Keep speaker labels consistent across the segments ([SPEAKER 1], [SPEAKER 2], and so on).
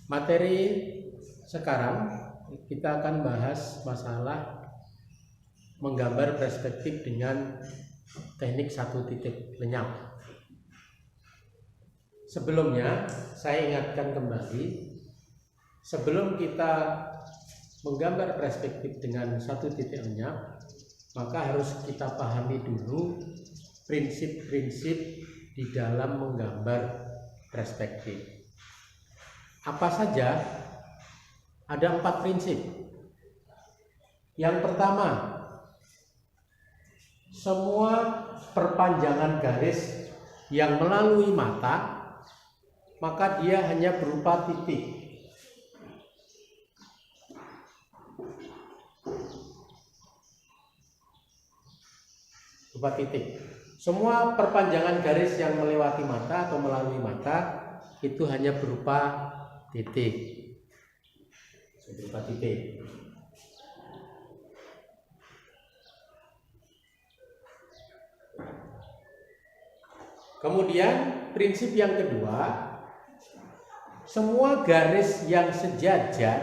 [SPEAKER 1] Materi sekarang kita akan bahas masalah menggambar perspektif dengan teknik satu titik lenyap. Sebelumnya saya ingatkan kembali, sebelum kita menggambar perspektif dengan satu titik lenyap, maka harus kita pahami dulu prinsip-prinsip di dalam menggambar perspektif. Apa saja? Ada 4 prinsip. Yang pertama, semua perpanjangan garis yang melalui mata, maka dia hanya berupa titik. Berupa titik. Semua perpanjangan garis yang melewati mata atau melalui mata itu hanya berupa titik. Berupa titik. Kemudian prinsip yang kedua, semua garis yang sejajar,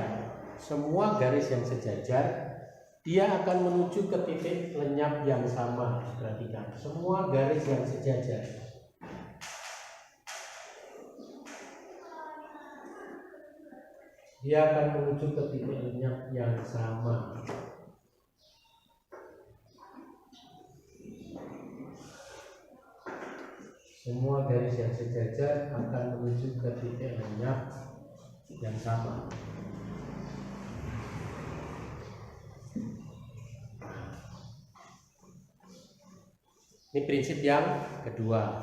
[SPEAKER 1] dia akan menuju ke titik lenyap yang sama. Perhatikan, semua garis yang sejajar. Dia akan menuju ke titik lenyap yang sama. Semua garis yang sejajar akan menuju ke titik lenyap yang sama. Ini prinsip yang kedua.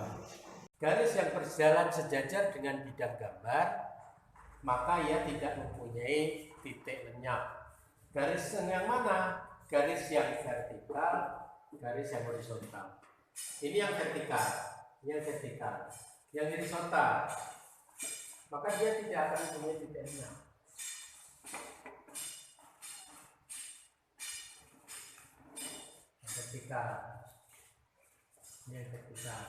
[SPEAKER 1] Garis yang berjalan sejajar dengan bidang gambar, maka ia tidak mempunyai titik lenyap. Garis yang mana? Garis yang vertikal, garis yang horizontal. Ini yang vertikal, yang horizontal. Maka dia tidak akan mempunyai titik lenyap. Vertikal. Ini yang vertikal.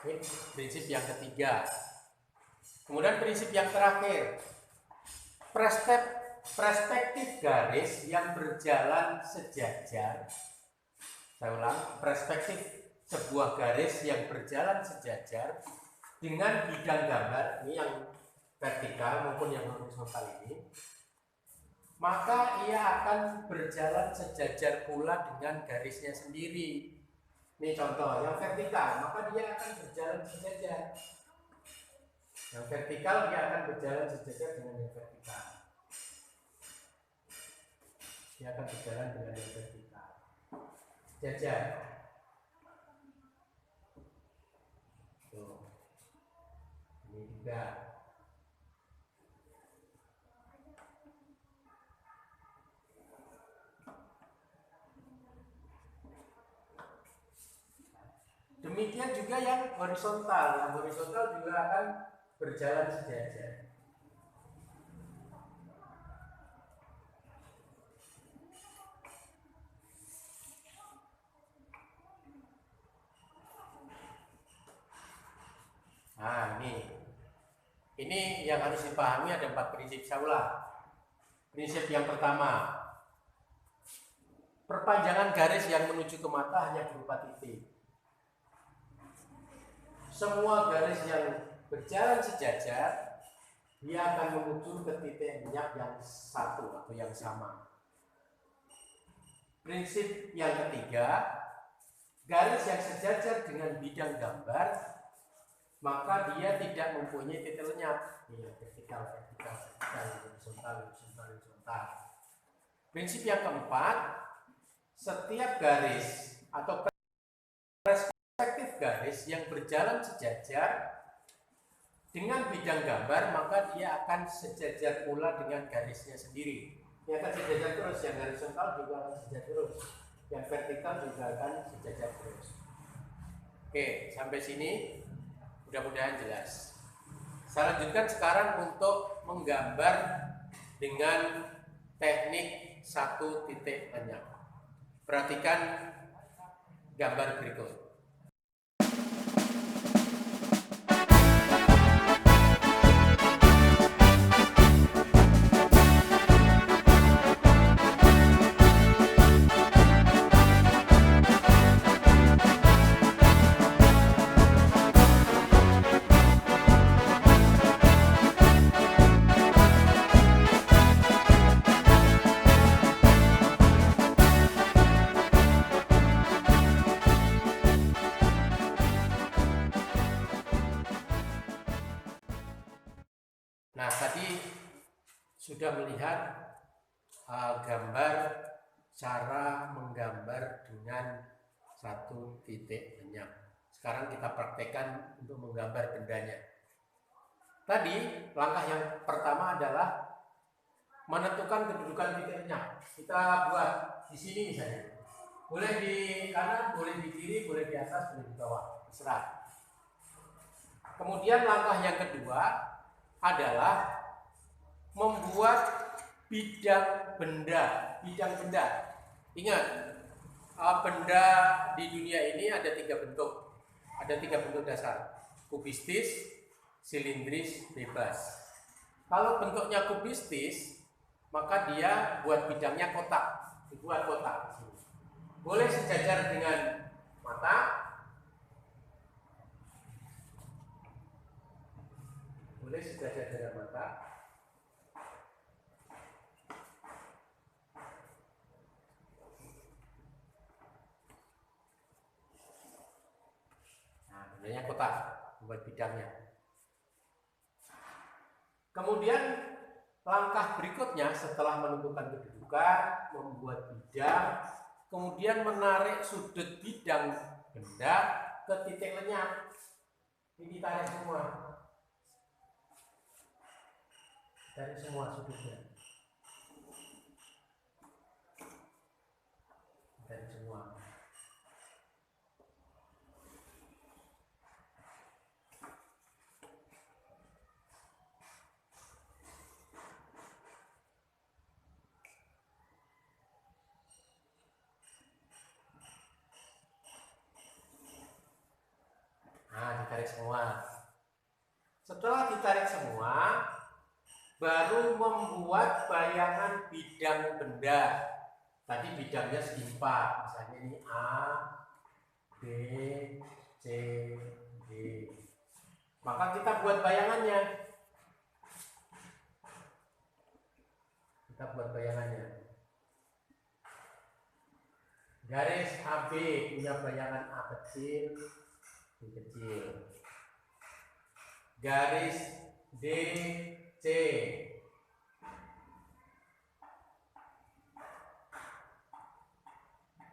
[SPEAKER 1] Ini prinsip yang ketiga. Kemudian prinsip yang terakhir, perspektif garis yang berjalan sejajar. Saya ulang, perspektif sebuah garis yang berjalan sejajar dengan bidang gambar, ini yang vertikal maupun yang horizontal ini, maka ia akan berjalan sejajar pula dengan garisnya sendiri. Ini contoh, yang vertikal, maka dia akan berjalan sejajar. Yang vertikal dia akan berjalan sejajar dengan yang vertikal. Dia akan berjalan dengan yang vertikal. Sejajar. Tuh. Ini juga. Demikian juga yang horizontal. Yang horizontal juga akan berjalan sejajar. Nah, ini yang harus dipahami, ada 4 prinsip. Saya ulang. Prinsip yang pertama, perpanjangan garis yang menuju ke mata hanya berupa titik. Semua garis yang berjalan sejajar, dia akan menuju ke titik lenyap yang satu atau yang sama. Prinsip yang ketiga, garis yang sejajar dengan bidang gambar, maka dia tidak mempunyai titik lenyap. Ini vertikal, horizontal. Prinsip yang keempat, setiap garis atau perspektif garis yang berjalan sejajar dengan bidang gambar, maka dia akan sejajar pula dengan garisnya sendiri. Dia akan sejajar terus, yang horizontal juga akan sejajar terus, yang vertikal juga akan sejajar terus. Oke, sampai sini mudah-mudahan jelas. Saya lanjutkan sekarang untuk menggambar dengan teknik satu titik lenyap. Perhatikan gambar berikut. melihat gambar cara menggambar dengan satu titik lenyap. Sekarang kita praktekkan untuk menggambar bendanya. Tadi langkah yang pertama adalah menentukan kedudukan titik lenyap. Kita buat di sini misalnya. Boleh di kanan, boleh di kiri, boleh di atas, boleh di bawah. Terserah. Kemudian langkah yang kedua adalah membuat bidang benda. Ingat, benda di dunia ini ada 3 bentuk. Ada 3 bentuk dasar: kubistis, silindris, bebas. Kalau bentuknya kubistis, maka dia buat bidangnya kotak. Dibuat kotak. Boleh sejajar dengan mata, boleh sejajar dengan mata. Nah, bentuknya kotak, buat bidangnya. Kemudian langkah berikutnya setelah menentukan kedudukan, membuat bidang, kemudian menarik sudut bidang benda ke titik lenyap. Ini ditarik semua. Tarik semua sudutnya. Tarik semua. Ditarik semua. Setelah ditarik semua, baru membuat bayangan bidang benda. Tadi bidangnya segi 4, misalnya ini A, B, C, D. Maka kita buat bayangannya. Garis AB punya bayangan A kecil, B kecil. Garis DC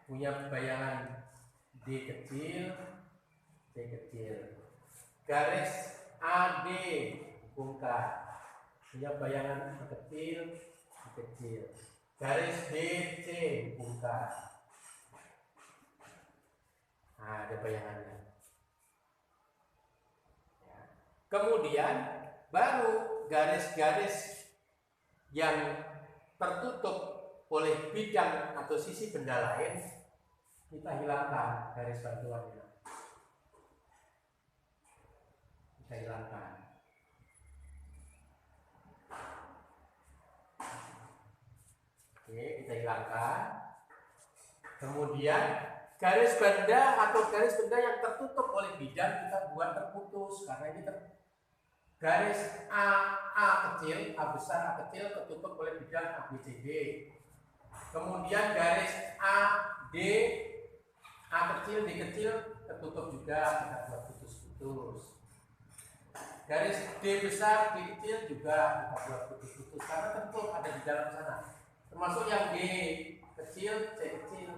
[SPEAKER 1] punya bayangan D kecil, C kecil. Garis AD hubungkan, punya bayangan A kecil, B kecil. Garis DC hubungkan. Nah, ada bayangannya. Kemudian baru garis-garis yang tertutup oleh bidang atau sisi benda lain kita hilangkan garis bantuannya. Kita hilangkan. Oke, kita hilangkan. Kemudian garis benda atau garis benda yang tertutup oleh bidang kita buat terputus, karena ini garis A kecil, A besar, A kecil tertutup oleh bidang A, B, C, D. Kemudian garis A, D, A kecil, D kecil tertutup juga, kita buat putus-putus. Garis D besar, D kecil juga kita buat putus-putus, karena tertutup ada di dalam sana. Termasuk yang D kecil, C kecil.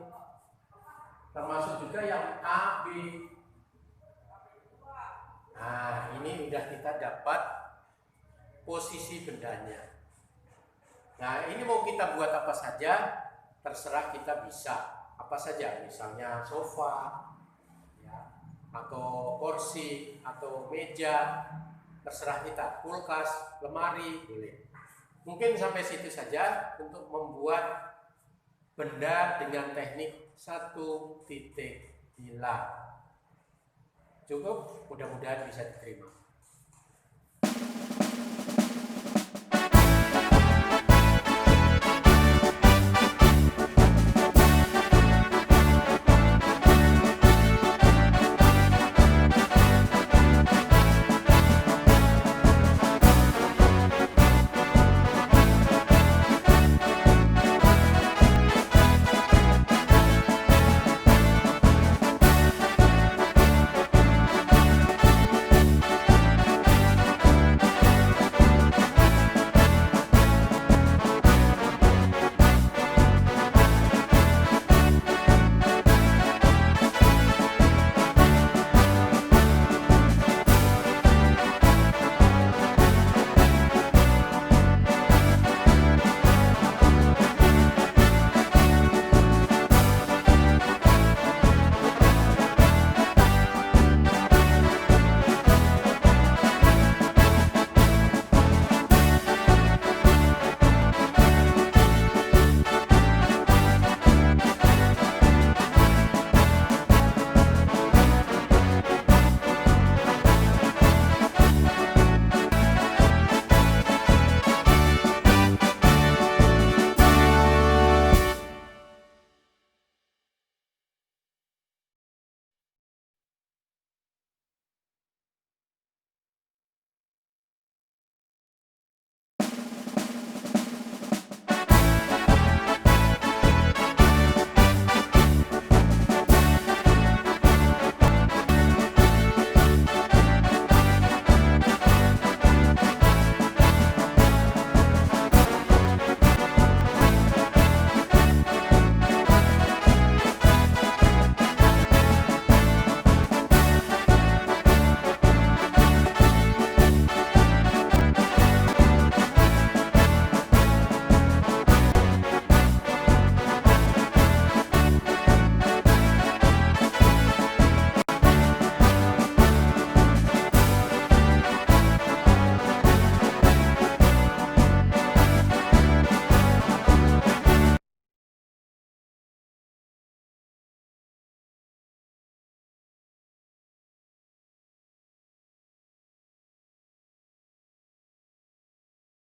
[SPEAKER 1] Termasuk juga yang A, B. Nah, ini udah kita dapat posisi bendanya. Nah, ini mau kita buat apa saja, terserah kita bisa. Apa saja, misalnya sofa, ya, atau kursi, atau meja, terserah kita. Kulkas, lemari, boleh. Mungkin sampai situ saja untuk membuat benda dengan teknik satu titik hilang. Cukup, mudah-mudahan bisa diterima.